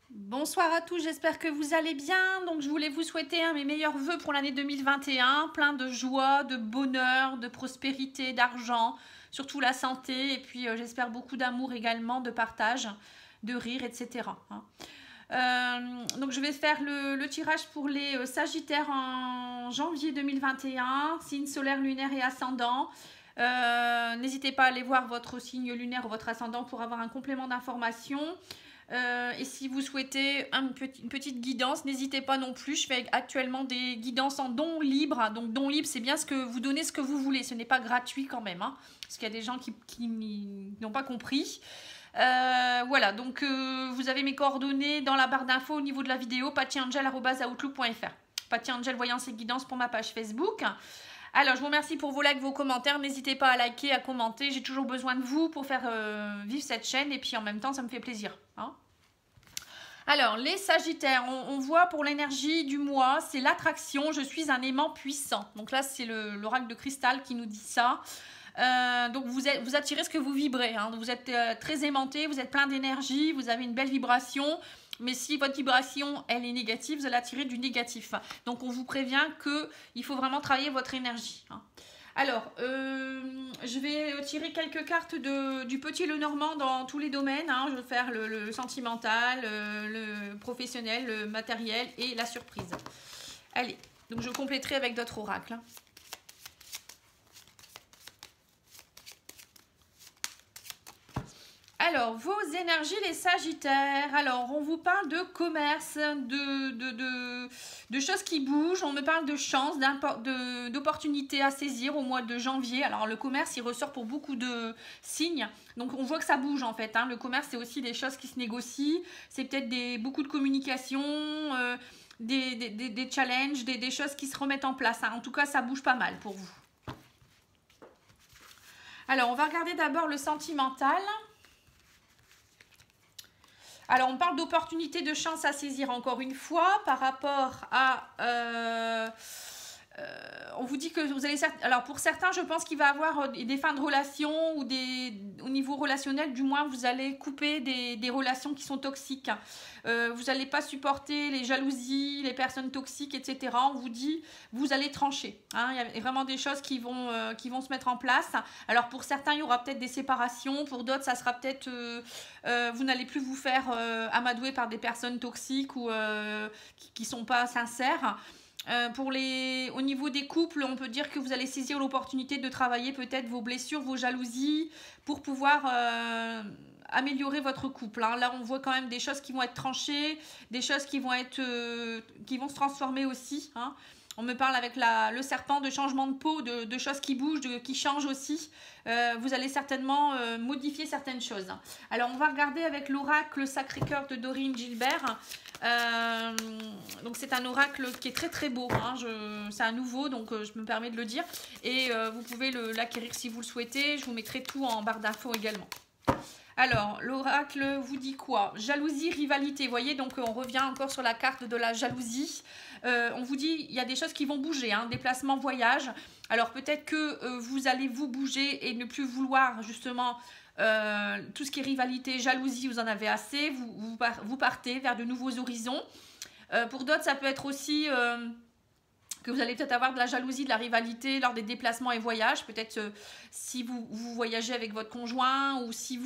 Bonsoir à tous, j'espère que vous allez bien. Donc je voulais vous souhaiter mes meilleurs vœux pour l'année 2021, plein de joie, de bonheur, de prospérité, d'argent, surtout la santé et puis j'espère beaucoup d'amour également, de partage, de rire, etc. Donc je vais faire le tirage pour les Sagittaires en janvier 2021, signe solaire, lunaire et ascendant. N'hésitez pas à aller voir votre signe lunaire ou votre ascendant pour avoir un complément d'information. Et si vous souhaitez une petite guidance, n'hésitez pas non plus. Je fais actuellement des guidances en don libre. Donc don libre, c'est bien ce que vous donnez ce que vous voulez. Ce n'est pas gratuit quand même. Parce qu'il y a des gens qui n'ont pas compris. Voilà, donc vous avez mes coordonnées dans la barre d'infos au niveau de la vidéo, pattyangel@outlook.fr. Pattyangel Voyance et Guidance pour ma page Facebook. Alors, je vous remercie pour vos likes, vos commentaires. N'hésitez pas à liker, à commenter. J'ai toujours besoin de vous pour faire vivre cette chaîne. Et puis, en même temps, ça me fait plaisir. Alors, les Sagittaires, on voit pour l'énergie du mois, c'est l'attraction. Je suis un aimant puissant. Donc là, c'est l'oracle de cristal qui nous dit ça. Donc, vous attirez ce que vous vibrez. Vous êtes très aimanté, vous êtes plein d'énergie, vous avez une belle vibration. Mais si votre vibration, elle est négative, vous allez attirer du négatif. Donc, on vous prévient qu'il faut vraiment travailler votre énergie. Alors, je vais tirer quelques cartes du petit Lenormand dans tous les domaines. Je vais faire le sentimental, le professionnel, le matériel et la surprise. Allez, donc je compléterai avec d'autres oracles. Alors, vos énergies, les Sagittaires. Alors, on vous parle de commerce, de choses qui bougent. On me parle de chance, d'opportunités à saisir au mois de janvier. Alors, le commerce, il ressort pour beaucoup de signes. Donc, on voit que ça bouge en fait. Le commerce, c'est aussi des choses qui se négocient. C'est peut-être beaucoup de communication, des challenges, des choses qui se remettent en place. En tout cas, ça bouge pas mal pour vous. Alors, on va regarder d'abord le sentimental. Alors, on parle d'opportunités de chance à saisir encore une fois par rapport à... on vous dit que vous allez... Alors, pour certains, je pense qu'il va y avoir des fins de relation ou au niveau relationnel, du moins, vous allez couper des relations qui sont toxiques. Vous n'allez pas supporter les jalousies, les personnes toxiques, etc. On vous dit, vous allez trancher. Il y a vraiment des choses qui vont se mettre en place. Alors, pour certains, il y aura peut-être des séparations. Pour d'autres, ça sera peut-être... vous n'allez plus vous faire amadouer par des personnes toxiques ou qui ne sont pas sincères. Au niveau des couples, on peut dire que vous allez saisir l'opportunité de travailler peut-être vos blessures, vos jalousies pour pouvoir améliorer votre couple. Là, on voit quand même des choses qui vont être tranchées, des choses qui vont se transformer aussi. On me parle avec le serpent de changement de peau, de choses qui bougent, qui changent aussi. Vous allez certainement modifier certaines choses. Alors, on va regarder avec l'oracle Sacré-Cœur de Dorine Gilbert. Donc, c'est un oracle qui est très très beau. C'est un nouveau, donc je me permets de le dire. Et vous pouvez l'acquérir si vous le souhaitez. Je vous mettrai tout en barre d'infos également. Alors, l'oracle vous dit quoi? Jalousie, rivalité. Vous voyez, donc on revient encore sur la carte de la jalousie. On vous dit, il y a des choses qui vont bouger, déplacement, voyage. Alors, peut-être que vous allez vous bouger et ne plus vouloir justement tout ce qui est rivalité, jalousie, vous en avez assez. Vous partez vers de nouveaux horizons. Pour d'autres, ça peut être aussi... que vous allez peut-être avoir de la jalousie, de la rivalité lors des déplacements et voyages. Peut-être si vous voyagez avec votre conjoint ou si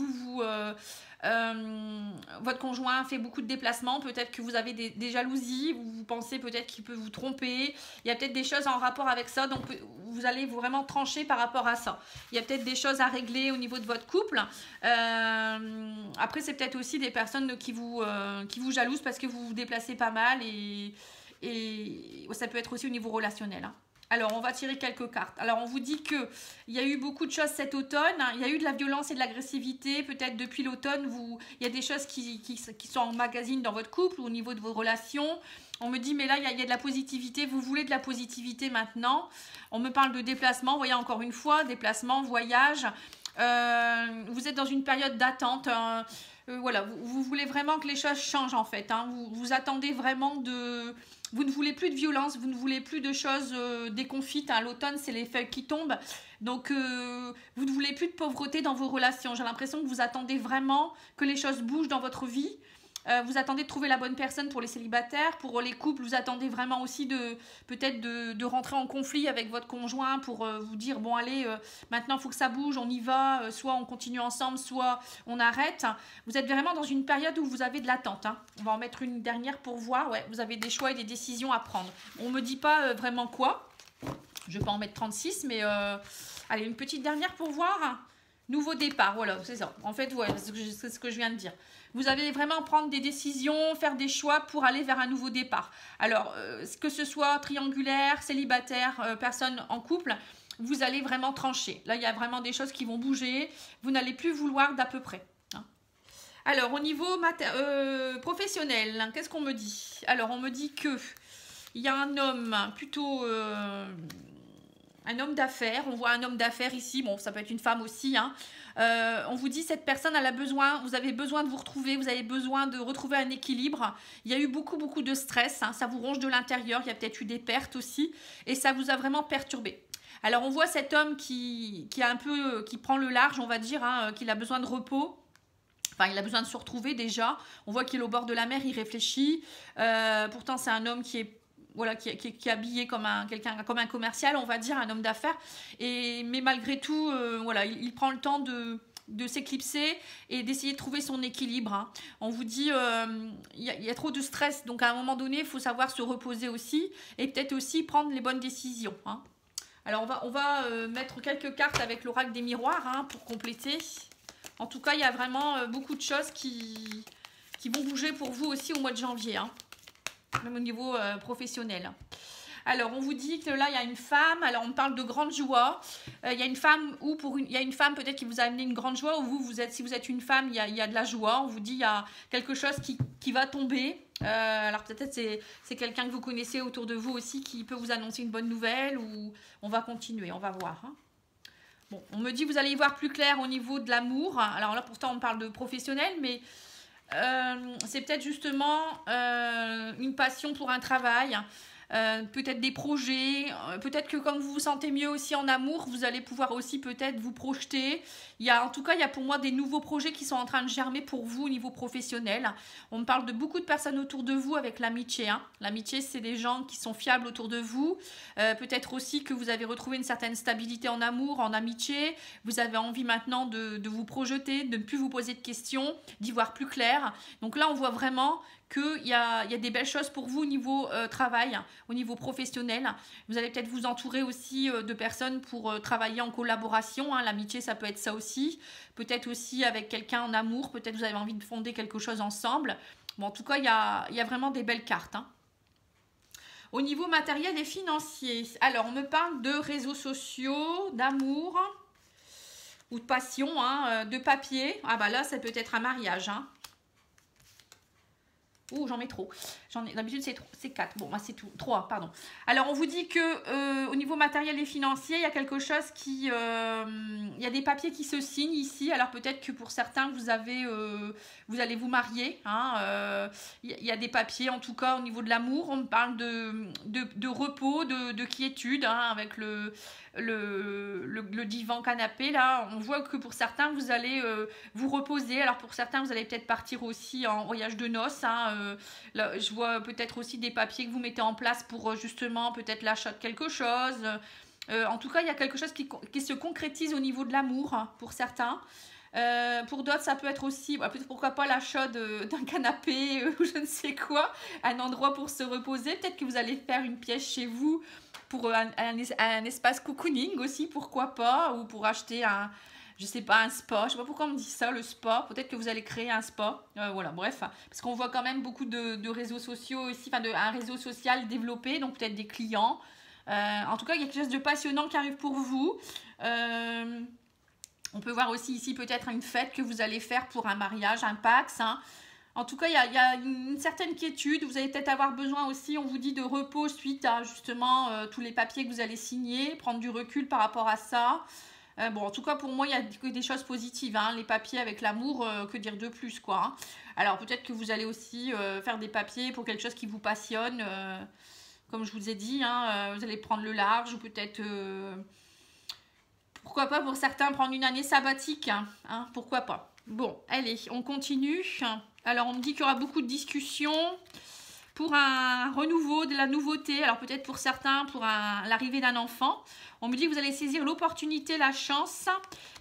votre conjoint fait beaucoup de déplacements, peut-être que vous avez des jalousies, vous pensez peut-être qu'il peut vous tromper. Il y a peut-être des choses en rapport avec ça, donc vous allez vraiment trancher par rapport à ça. Il y a peut-être des choses à régler au niveau de votre couple. Après, c'est peut-être aussi des personnes qui vous jalousent parce que vous vous déplacez pas mal et ça peut être aussi au niveau relationnel. Alors, on va tirer quelques cartes. Alors, on vous dit qu'il y a eu beaucoup de choses cet automne. Il y a eu de la violence et de l'agressivité. Peut-être depuis l'automne, il y a des choses qui sont en magazine dans votre couple ou au niveau de vos relations. On me dit, mais là, il y a de la positivité. Vous voulez de la positivité maintenant. On me parle de déplacement. Vous voyez, encore une fois, déplacement, voyage. Vous êtes dans une période d'attente. Voilà, vous voulez vraiment que les choses changent en fait. Vous attendez vraiment vous ne voulez plus de violence, vous ne voulez plus de choses déconfites. L'automne, c'est les feuilles qui tombent. Donc, vous ne voulez plus de pauvreté dans vos relations. J'ai l'impression que vous attendez vraiment que les choses bougent dans votre vie. Vous attendez de trouver la bonne personne pour les célibataires. Pour les couples, vous attendez vraiment aussi peut-être de rentrer en conflit avec votre conjoint pour vous dire, bon allez, maintenant il faut que ça bouge, on y va, soit on continue ensemble, soit on arrête. Vous êtes vraiment dans une période où vous avez de l'attente. Hein. On va en mettre une dernière pour voir. Ouais, vous avez des choix et des décisions à prendre. On ne me dit pas vraiment quoi. Je vais pas en mettre 36, mais allez, une petite dernière pour voir. Nouveau départ, voilà, c'est ça. En fait, ouais, c'est ce que je viens de dire. Vous allez vraiment prendre des décisions, faire des choix pour aller vers un nouveau départ. Alors, que ce soit triangulaire, célibataire, personne en couple, vous allez vraiment trancher. Là, il y a vraiment des choses qui vont bouger. Vous n'allez plus vouloir d'à peu près. Hein. Alors, au niveau professionnel, hein, qu'est-ce qu'on me dit? Alors, on me dit que il y a un homme plutôt... un homme d'affaires, on voit un homme d'affaires ici, bon ça peut être une femme aussi, hein. On vous dit cette personne elle a besoin, vous avez besoin de vous retrouver, vous avez besoin de retrouver un équilibre, il y a eu beaucoup de stress, hein, ça vous ronge de l'intérieur, il y a peut-être eu des pertes aussi, et ça vous a vraiment perturbé. Alors on voit cet homme qui prend le large, on va dire, hein, qu'il a besoin de repos. Enfin, il a besoin de se retrouver déjà, on voit qu'il est au bord de la mer, il réfléchit, pourtant c'est un homme qui est voilà, qui est habillé comme comme un commercial, on va dire, un homme d'affaires. Mais malgré tout, voilà, il prend le temps de s'éclipser et d'essayer de trouver son équilibre. Hein. On vous dit, il y a trop de stress, donc à un moment donné, il faut savoir se reposer aussi et peut-être aussi prendre les bonnes décisions. Hein. Alors, on va mettre quelques cartes avec l'oracle des miroirs hein, pour compléter. En tout cas, il y a vraiment beaucoup de choses qui vont bouger pour vous aussi au mois de janvier. Hein. Même au niveau professionnel. Alors, on vous dit que là, il y a une femme. Alors, on parle de grande joie. Il y a une femme ou il y a une femme peut-être qui vous a amené une grande joie. Ou si vous êtes une femme, il y a de la joie. On vous dit il y a quelque chose qui va tomber. Alors, peut-être c'est quelqu'un que vous connaissez autour de vous aussi qui peut vous annoncer une bonne nouvelle. Ou on va continuer, on va voir. Hein. Bon, on me dit vous allez y voir plus clair au niveau de l'amour. Alors là, pourtant, on parle de professionnel, mais... c'est peut-être justement une passion pour un travail, peut-être des projets, peut-être que comme vous vous sentez mieux aussi en amour, vous allez pouvoir aussi peut-être vous projeter. En tout cas, il y a pour moi des nouveaux projets qui sont en train de germer pour vous au niveau professionnel. On me parle de beaucoup de personnes autour de vous avec l'amitié. Hein. L'amitié, c'est des gens qui sont fiables autour de vous. Peut-être aussi que vous avez retrouvé une certaine stabilité en amour, en amitié. Vous avez envie maintenant de vous projeter, de ne plus vous poser de questions, d'y voir plus clair. Donc là, on voit vraiment qu'il y a des belles choses pour vous au niveau travail, au niveau professionnel. Vous allez peut-être vous entourer aussi de personnes pour travailler en collaboration. Hein. L'amitié, ça peut être ça aussi. Peut-être aussi avec quelqu'un en amour. Peut-être vous avez envie de fonder quelque chose ensemble. Bon, en tout cas, il y a vraiment des belles cartes. Hein. Au niveau matériel et financier, alors on me parle de réseaux sociaux, d'amour ou de passion, hein, de papier. Ah bah là, ça peut être un mariage, hein. Ouh, j'en mets trop. D'habitude, c'est 4. Bon, moi, c'est tout. 3, pardon. Alors, on vous dit que au niveau matériel et financier, il y a quelque chose qui... il y a des papiers qui se signent ici. Alors, peut-être que pour certains, vous allez vous marier. Hein, il y a des papiers, en tout cas, au niveau de l'amour. On me parle de repos, de quiétude, hein, avec le divan canapé. Là, on voit que pour certains, vous allez vous reposer. Alors, pour certains, vous allez peut-être partir aussi en voyage de noces, hein, là, je vois peut-être aussi des papiers que vous mettez en place pour justement peut-être l'achat de quelque chose. En tout cas, il y a quelque chose qui se concrétise au niveau de l'amour hein, pour certains. Pour d'autres, ça peut être aussi, pourquoi pas l'achat d'un canapé ou je ne sais quoi, un endroit pour se reposer. Peut-être que vous allez faire une pièce chez vous pour un espace cocooning aussi, pourquoi pas, ou pour acheter je sais pas, un spa, je sais pas pourquoi on me dit ça, le spa, peut-être que vous allez créer un spa, voilà, bref, parce qu'on voit quand même beaucoup de réseaux sociaux ici, enfin un réseau social développé, donc peut-être des clients, en tout cas il y a quelque chose de passionnant qui arrive pour vous, on peut voir aussi ici peut-être une fête que vous allez faire pour un mariage, un Pax, hein. En tout cas, il y a une certaine quiétude. Vous allez peut-être avoir besoin aussi, on vous dit, de repos suite à justement tous les papiers que vous allez signer, prendre du recul par rapport à ça. Bon, en tout cas, pour moi, il y a des choses positives. Hein. Les papiers avec l'amour, que dire de plus, quoi. Hein. Alors, peut-être que vous allez aussi faire des papiers pour quelque chose qui vous passionne. Comme je vous ai dit, hein, vous allez prendre le large ou peut-être... pourquoi pas pour certains prendre une année sabbatique. Hein, pourquoi pas. Bon, allez, on continue. Alors, on me dit qu'il y aura beaucoup de discussions pour un renouveau, de la nouveauté. Alors, peut-être pour certains, pour l'arrivée d'un enfant. On me dit que vous allez saisir l'opportunité, la chance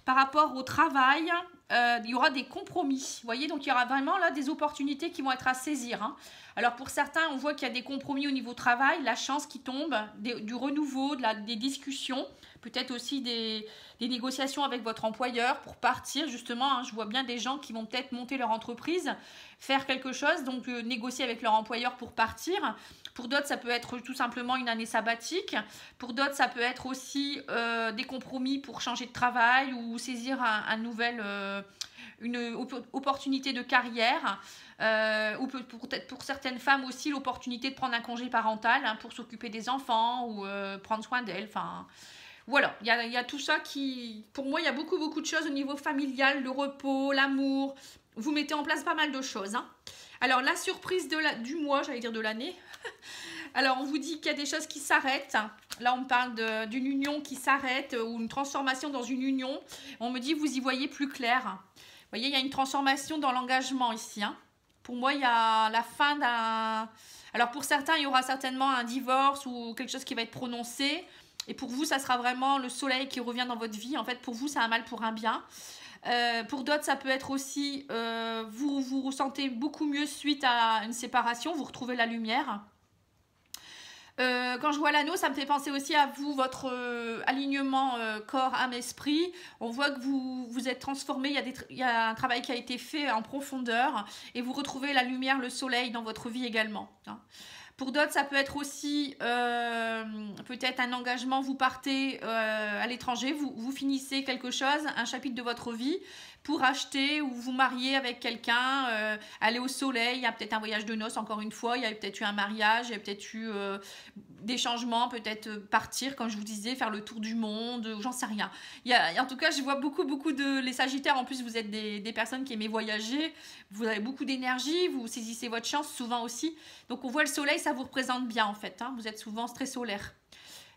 par rapport au travail. Il y aura des compromis. Vous voyez, donc il y aura vraiment là des opportunités qui vont être à saisir. Hein. Alors, pour certains, on voit qu'il y a des compromis au niveau travail, la chance qui tombe, du renouveau, des discussions. Peut-être aussi des négociations avec votre employeur pour partir justement. Hein, je vois bien des gens qui vont peut-être monter leur entreprise, faire quelque chose, donc négocier avec leur employeur pour partir. Pour d'autres, ça peut être tout simplement une année sabbatique. Pour d'autres, ça peut être aussi des compromis pour changer de travail ou saisir une opportunité de carrière. Ou peut-être pour certaines femmes aussi l'opportunité de prendre un congé parental hein, pour s'occuper des enfants ou prendre soin d'elles. Enfin, voilà, il y a tout ça qui... Pour moi, il y a beaucoup de choses au niveau familial, le repos, l'amour. Vous mettez en place pas mal de choses. Hein. Alors, la surprise du mois, j'allais dire de l'année. Alors, on vous dit qu'il y a des choses qui s'arrêtent. Là, on me parle d'une union qui s'arrête ou une transformation dans une union. On me dit, vous y voyez plus clair. Vous voyez, il y a une transformation dans l'engagement ici. Hein. Pour moi, il y a la fin d'un... Alors, pour certains, il y aura certainement un divorce ou quelque chose qui va être prononcé. Et pour vous, ça sera vraiment le soleil qui revient dans votre vie. En fait, pour vous, c'est un mal pour un bien. Pour d'autres, ça peut être aussi, vous vous ressentez beaucoup mieux suite à une séparation. Vous retrouvez la lumière. Quand je vois l'anneau, ça me fait penser aussi à vous, votre alignement corps, âme, esprit. On voit que vous êtes transformé, il y a un travail qui a été fait en profondeur et vous retrouvez la lumière, le soleil dans votre vie également. Hein. Pour d'autres, ça peut être aussi peut-être un engagement, vous partez à l'étranger, vous finissez quelque chose, un chapitre de votre vie pour acheter ou vous marier avec quelqu'un, aller au soleil, il y a peut-être un voyage de noces encore une fois, il y a peut-être eu un mariage, il y a peut-être eu des changements, peut-être partir, comme je vous disais, faire le tour du monde, j'en sais rien. En tout cas, je vois beaucoup de... Les Sagittaires, en plus, vous êtes des personnes qui aiment voyager, vous avez beaucoup d'énergie, vous saisissez votre chance souvent aussi. Donc, on voit le soleil, ça vous représente bien, en fait. Hein, vous êtes souvent très solaire.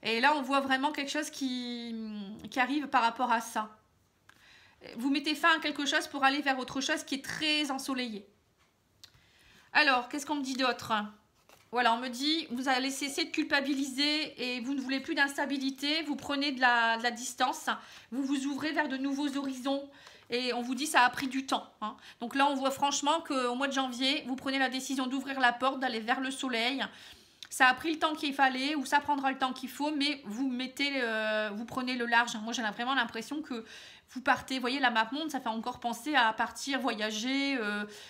Et là, on voit vraiment quelque chose qui arrive par rapport à ça. Vous mettez fin à quelque chose pour aller vers autre chose qui est très ensoleillé. Alors, qu'est-ce qu'on me dit d'autre ? Voilà, on me dit, vous allez cesser de culpabiliser et vous ne voulez plus d'instabilité, vous prenez de la distance, vous vous ouvrez vers de nouveaux horizons et on vous dit ça a pris du temps. Hein. Donc là, on voit franchement qu'au mois de janvier, vous prenez la décision d'ouvrir la porte, d'aller vers le soleil. Ça a pris le temps qu'il fallait ou ça prendra le temps qu'il faut, mais vous prenez le large. Moi, j'ai vraiment l'impression que vous partez, vous voyez, la map monde, ça fait encore penser à partir, voyager,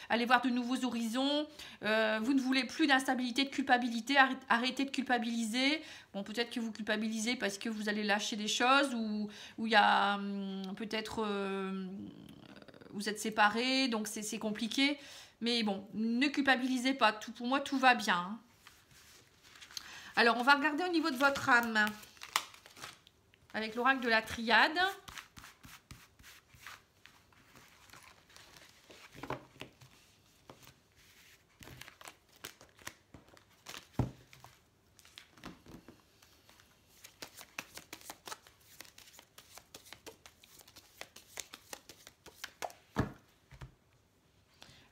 aller voir de nouveaux horizons. Vous ne voulez plus d'instabilité, de culpabilité, arrêtez de culpabiliser. Bon, peut-être que vous culpabilisez parce que vous allez lâcher des choses ou il y a peut-être vous êtes séparés, donc c'est compliqué. Mais bon, ne culpabilisez pas. Pour moi, tout va bien. Hein. Alors, on va regarder au niveau de votre âme avec l'oracle de la triade.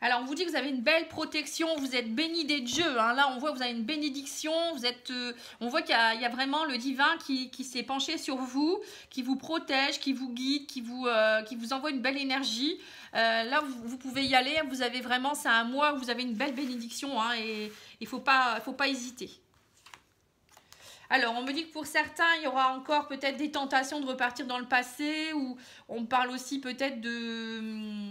Alors, on vous dit que vous avez une belle protection, vous êtes béni des dieux. Hein. Là, on voit que vous avez une bénédiction. On voit qu'il y a vraiment le divin qui s'est penché sur vous, qui vous protège, qui vous guide, qui vous envoie une belle énergie. Là, vous pouvez y aller. Vous avez vraiment, c'est un mois où vous avez une belle bénédiction. Hein, et il ne faut pas hésiter. Alors, on me dit que pour certains, il y aura encore peut-être des tentations de repartir dans le passé. Ou on parle aussi peut-être de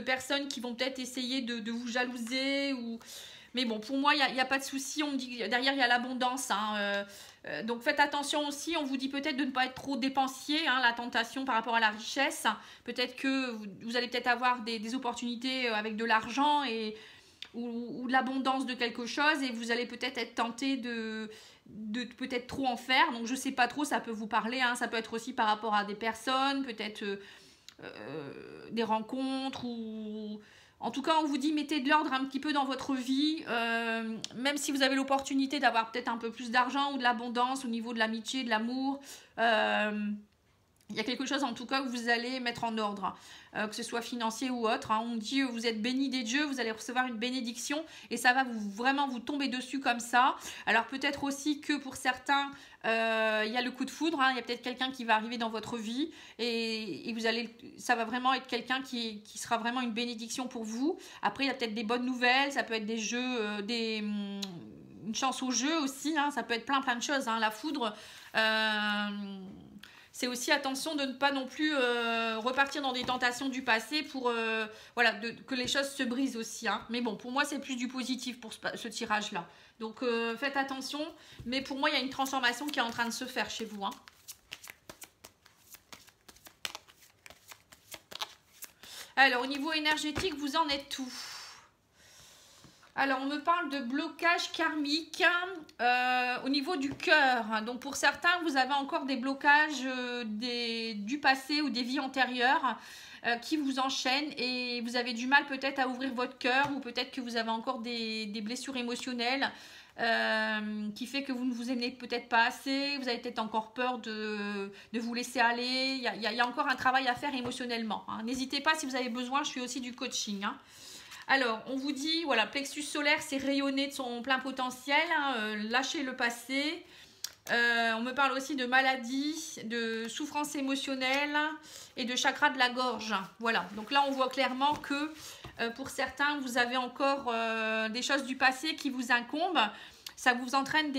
personnes qui vont peut-être essayer de vous jalouser mais bon, pour moi, il n'y a pas de souci. On me dit que derrière, il y a l'abondance. Hein, donc, faites attention aussi. On vous dit peut-être de ne pas être trop dépensier. Hein, la tentation par rapport à la richesse. Peut-être que vous allez peut-être avoir des opportunités avec de l'argent ou de l'abondance de quelque chose. Et vous allez peut-être être tenté de peut-être trop en faire. Donc, je ne sais pas trop, ça peut vous parler. Hein, ça peut être aussi par rapport à des personnes. Peut-être... des rencontres ou en tout cas on vous dit mettez de l'ordre un petit peu dans votre vie même si vous avez l'opportunité d'avoir peut-être un peu plus d'argent ou de l'abondance au niveau de l'amitié, de l'amour il Il y a quelque chose en tout cas que vous allez mettre en ordre, que ce soit financier ou autre. Hein. On dit vous êtes béni des dieux, vous allez recevoir une bénédiction et ça va vraiment vous tomber dessus comme ça. Alors peut-être aussi que pour certains, il y a le coup de foudre. Hein. Il y a peut-être quelqu'un qui va arriver dans votre vie et vous allez, ça va vraiment être quelqu'un qui sera vraiment une bénédiction pour vous. Après, il y a peut-être des bonnes nouvelles, ça peut être des jeux, une chance au jeu aussi. Hein. Ça peut être plein de choses. Hein. La foudre... c'est aussi attention de ne pas non plus repartir dans des tentations du passé pour voilà, que les choses se brisent aussi. Hein. Mais bon, pour moi, c'est plus du positif pour ce tirage-là. Donc, faites attention. Mais pour moi, il y a une transformation qui est en train de se faire chez vous. Hein. Alors, au niveau énergétique, vous en êtes où? Alors, on me parle de blocage karmique au niveau du cœur. Donc, pour certains, vous avez encore des blocages du passé ou des vies antérieures qui vous enchaînent et vous avez du mal peut-être à ouvrir votre cœur ou peut-être que vous avez encore des blessures émotionnelles qui fait que vous ne vous aimez peut-être pas assez. Vous avez peut-être encore peur de vous laisser aller. Il y a encore un travail à faire émotionnellement. Hein. N'hésitez pas si vous avez besoin, je fais aussi du coaching. Hein. Alors, on vous dit, voilà, plexus solaire, c'est rayonner de son plein potentiel, hein, lâcher le passé. On me parle aussi de maladie, de souffrance émotionnelle et de chakra de la gorge. Voilà, donc là, on voit clairement que pour certains, vous avez encore des choses du passé qui vous incombent. Ça vous entraîne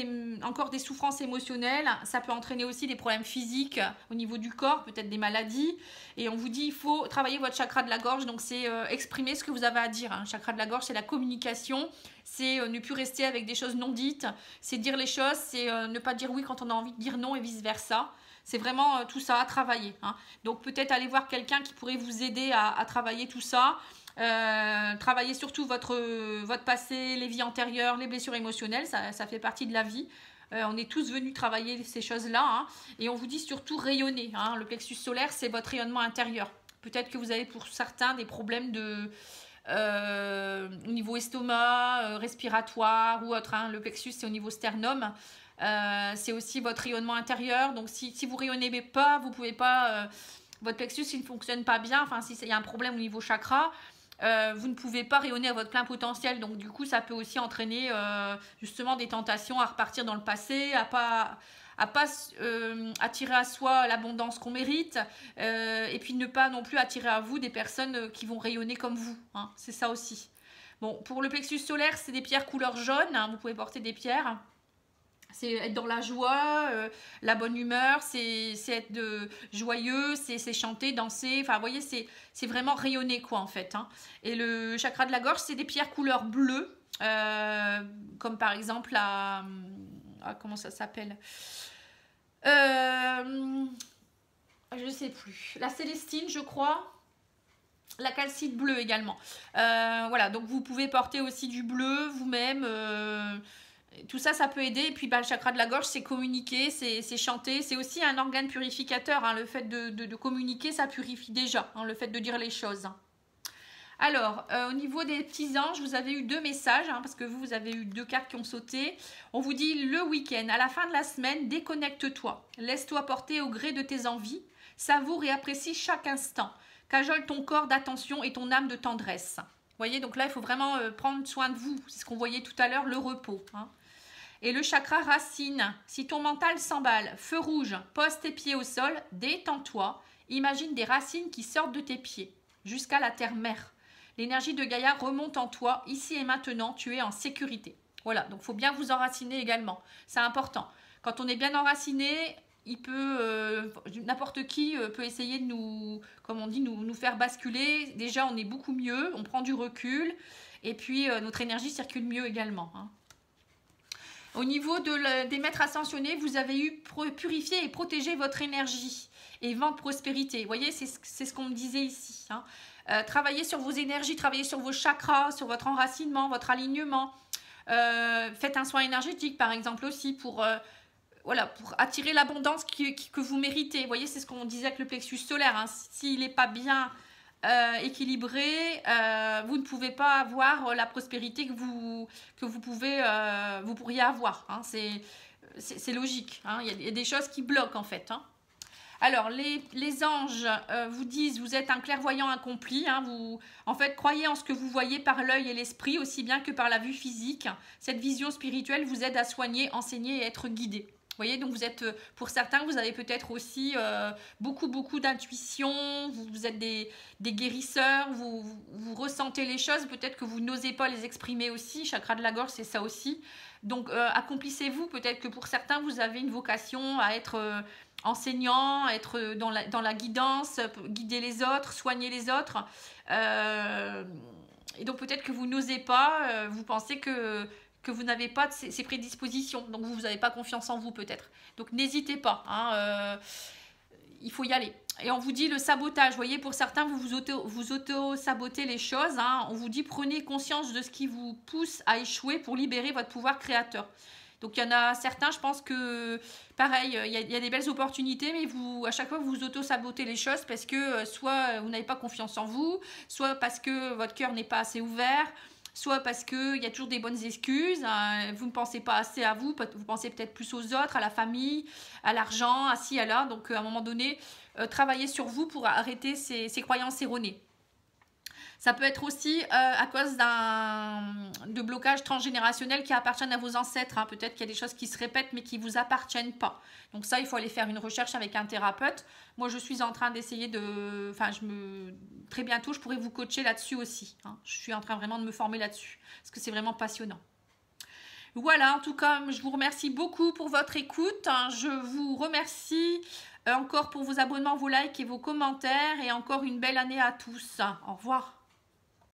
encore des souffrances émotionnelles. Ça peut entraîner aussi des problèmes physiques au niveau du corps, peut-être des maladies. Et on vous dit, il faut travailler votre chakra de la gorge. Donc, c'est exprimer ce que vous avez à dire. Hein. Chakra de la gorge, c'est la communication. C'est ne plus rester avec des choses non dites. C'est dire les choses. C'est ne pas dire oui quand on a envie de dire non et vice-versa. C'est vraiment tout ça à travailler. Hein. Donc, peut-être aller voir quelqu'un qui pourrait vous aider à travailler tout ça. Travailler surtout votre passé, les vies antérieures, les blessures émotionnelles, ça fait partie de la vie. On est tous venus travailler ces choses-là. Hein, et on vous dit surtout rayonner. Hein, le plexus solaire, c'est votre rayonnement intérieur. Peut-être que vous avez pour certains des problèmes au niveau estomac, respiratoire ou autre. Hein. Le plexus, c'est au niveau sternum. C'est aussi votre rayonnement intérieur. Donc, si vous ne rayonnez pas, vous pouvez pas... votre plexus, il ne fonctionne pas bien. Enfin, s'il y a un problème au niveau chakra, vous ne pouvez pas rayonner à votre plein potentiel. Donc, du coup, ça peut aussi entraîner justement des tentations à repartir dans le passé, à pas attirer à soi l'abondance qu'on mérite et puis ne pas non plus attirer à vous des personnes qui vont rayonner comme vous. Hein. C'est ça aussi. Bon, pour le plexus solaire, c'est des pierres couleur jaune. Hein. Vous pouvez porter des pierres. C'est être dans la joie, la bonne humeur, c'est être joyeux, c'est chanter, danser. Enfin, vous voyez, c'est vraiment rayonner, quoi, en fait. Hein. Et le chakra de la gorge, c'est des pierres couleur bleue, comme par exemple comment ça s'appelle je ne sais plus. La célestine, je crois. La calcite bleue également. Voilà, donc vous pouvez porter aussi du bleu vous-même. Tout ça, ça peut aider. Et puis, le chakra de la gorge, c'est communiquer, c'est chanter. C'est aussi un organe purificateur. Hein. Le fait de communiquer, ça purifie déjà. Hein, le fait de dire les choses. Alors, au niveau des petits anges, vous avez eu 2 messages. Hein, parce que vous avez eu 2 cartes qui ont sauté. On vous dit le week-end, à la fin de la semaine, déconnecte-toi. Laisse-toi porter au gré de tes envies. Savoure et apprécie chaque instant. Cajole ton corps d'attention et ton âme de tendresse. Vous voyez, donc là, il faut vraiment prendre soin de vous. C'est ce qu'on voyait tout à l'heure, le repos. Hein. Et le chakra racine, si ton mental s'emballe, feu rouge, pose tes pieds au sol, détends-toi, imagine des racines qui sortent de tes pieds, jusqu'à la terre-mère. L'énergie de Gaïa remonte en toi, ici et maintenant, tu es en sécurité. Voilà, donc il faut bien vous enraciner également, c'est important. Quand on est bien enraciné, n'importe qui peut essayer de nous, comme on dit, nous faire basculer. Déjà, on est beaucoup mieux, on prend du recul, et puis notre énergie circule mieux également. Hein. Au niveau des maîtres ascensionnés, vous avez eu purifié et protégé votre énergie et vent de prospérité. Vous voyez, c'est ce qu'on me disait ici. Hein. Travaillez sur vos énergies, travaillez sur vos chakras, sur votre enracinement, votre alignement. Faites un soin énergétique, par exemple, aussi pour attirer l'abondance que vous méritez. Vous voyez, c'est ce qu'on disait avec le plexus solaire. Hein. S'il n'est pas bien équilibré, vous ne pouvez pas avoir la prospérité que vous pourriez avoir. Hein. C'est logique. Hein. Il y a des choses qui bloquent en fait. Hein. Alors, les anges vous disent, vous êtes un clairvoyant accompli. Hein, vous, en fait, croyez en ce que vous voyez par l'œil et l'esprit, aussi bien que par la vue physique. Cette vision spirituelle vous aide à soigner, enseigner et être guidé. Vous voyez, donc vous êtes, pour certains, vous avez peut-être aussi beaucoup d'intuition, vous êtes des guérisseurs, vous ressentez les choses, peut-être que vous n'osez pas les exprimer aussi, chakra de la gorge, c'est ça aussi. Donc, accomplissez-vous, peut-être que pour certains, vous avez une vocation à être enseignant, à être dans la guidance, guider les autres, soigner les autres. Et donc, peut-être que vous n'osez pas, vous pensez que vous n'avez pas de ces prédispositions. Donc, vous n'avez pas confiance en vous, peut-être. Donc, n'hésitez pas. Hein, il faut y aller. Et on vous dit le sabotage. Vous voyez, pour certains, vous auto-sabotez les choses. Hein. On vous dit prenez conscience de ce qui vous pousse à échouer pour libérer votre pouvoir créateur. Donc, il y en a certains, je pense que, pareil, il y a des belles opportunités, mais à chaque fois, vous auto-sabotez les choses parce que soit vous n'avez pas confiance en vous, soit parce que votre cœur n'est pas assez ouvert, soit parce qu'il y a toujours des bonnes excuses, hein, vous ne pensez pas assez à vous, vous pensez peut-être plus aux autres, à la famille, à l'argent, à ci, à là. Donc, à un moment donné, travaillez sur vous pour arrêter ces croyances erronées. Ça peut être aussi à cause de blocages transgénérationnels qui appartiennent à vos ancêtres. Hein. Peut-être qu'il y a des choses qui se répètent mais qui ne vous appartiennent pas. Donc ça, il faut aller faire une recherche avec un thérapeute. Moi, je suis en train d'essayer de... Enfin, très bientôt, je pourrais vous coacher là-dessus aussi. Hein. Je suis en train vraiment de me former là-dessus. Parce que c'est vraiment passionnant. Voilà, en tout cas, je vous remercie beaucoup pour votre écoute. Je vous remercie encore pour vos abonnements, vos likes et vos commentaires. Et encore une belle année à tous. Au revoir.